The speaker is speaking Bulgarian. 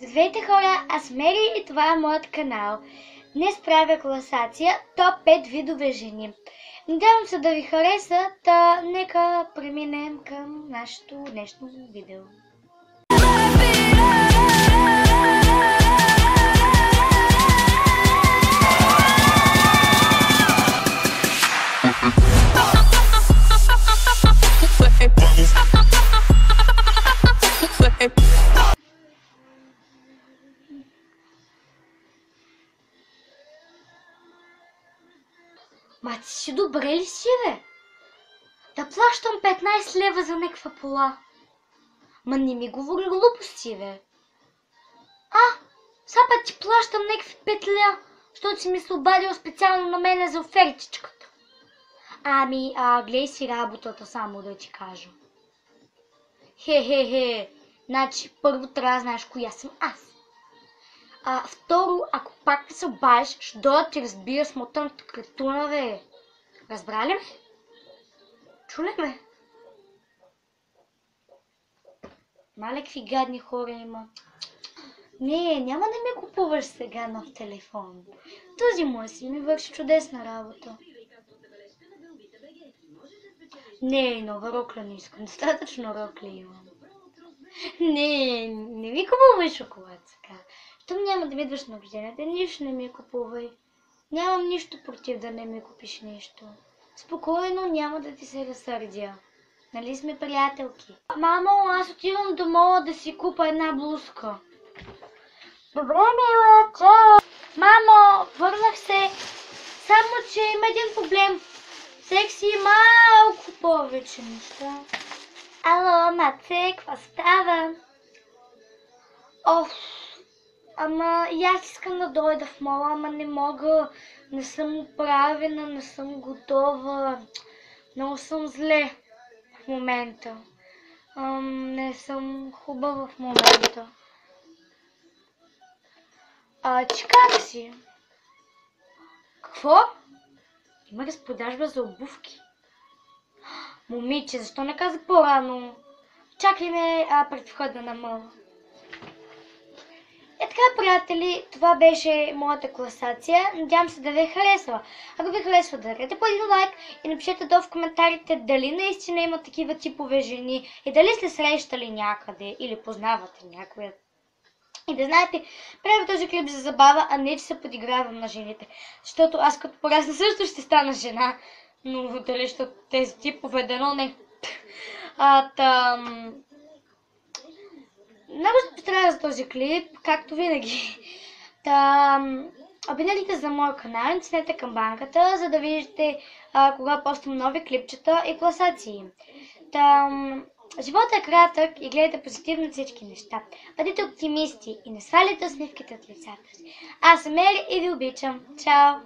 Здравейте хора, аз съм Мери и това е моят канал. Днес правя класация топ 5 видове жени. Надявам се да ви хареса, нека преминем към нашето днешно видео. Мати си добре ли си, бе? Да плащам 15 лева за някаква пола. Ма не ми говори глупости, бе. Сега път ти плащам някакви 5 лева, защото си ми се обадил специално на мене за офертичката. Гледай си работата, само да ти кажа. Хе. Значи, първо трябва да знаеш коя съм аз. Второ, ако пак ми се обадиш, ще дойда ти разбия смотаната кретуна, бе. Разбрали ме? Чули ме? Малекви гадни хора има. Не, няма да ми купуваш сега нов телефон. Този мой си ми върши чудесна работа. Не, нова рокля не искам. Достатъчно рокля имам. Не ми купувай шоколад сега. Щом няма да ми идваш на рожденията, нищо не ми купувай. Нямам нищо против да не ми купиш нещо. Спокойно, няма да ти се разсърдя. Нали сме приятелки? Мамо, аз отивам до мола да си купа една блузка. Добре, мила, чао! Мамо, върнах се. Само, че има един проблем. Секси малко повече неща. Ало, Маце, какво става? И аз искам да дойда в мола, ама не мога. Не съм оправена, не съм готова. Много съм зле в момента. Не съм хубава в момента. Ти как си? Какво? Има разпродажба за обувки. Момиче, защо не каза по-рано? Чакай ме пред входа на мола. Така, приятели, това беше моята класация. Надявам се да ви е харесала. Ако ви харесва, дарете по един лайк и напишете долу в коментарите дали наистина има такива типове жени и дали сте срещали някъде или познавате някоя. И да знаете, правя този клип за забава, а не че се подигравам на жените. Защото аз като порасна също ще стана жена. Но дали ще тези типове, дано не. Много се постарая за този клип, както винаги. Абонирайте за моя канал, натиснете камбанката, за да видите кога постам нови клипчета и класации. Животът е кратък и гледайте позитивно всички неща. Бъдете оптимисти и не сваляйте усмивките от лицата си. Аз съм Мери и ви обичам. Чао!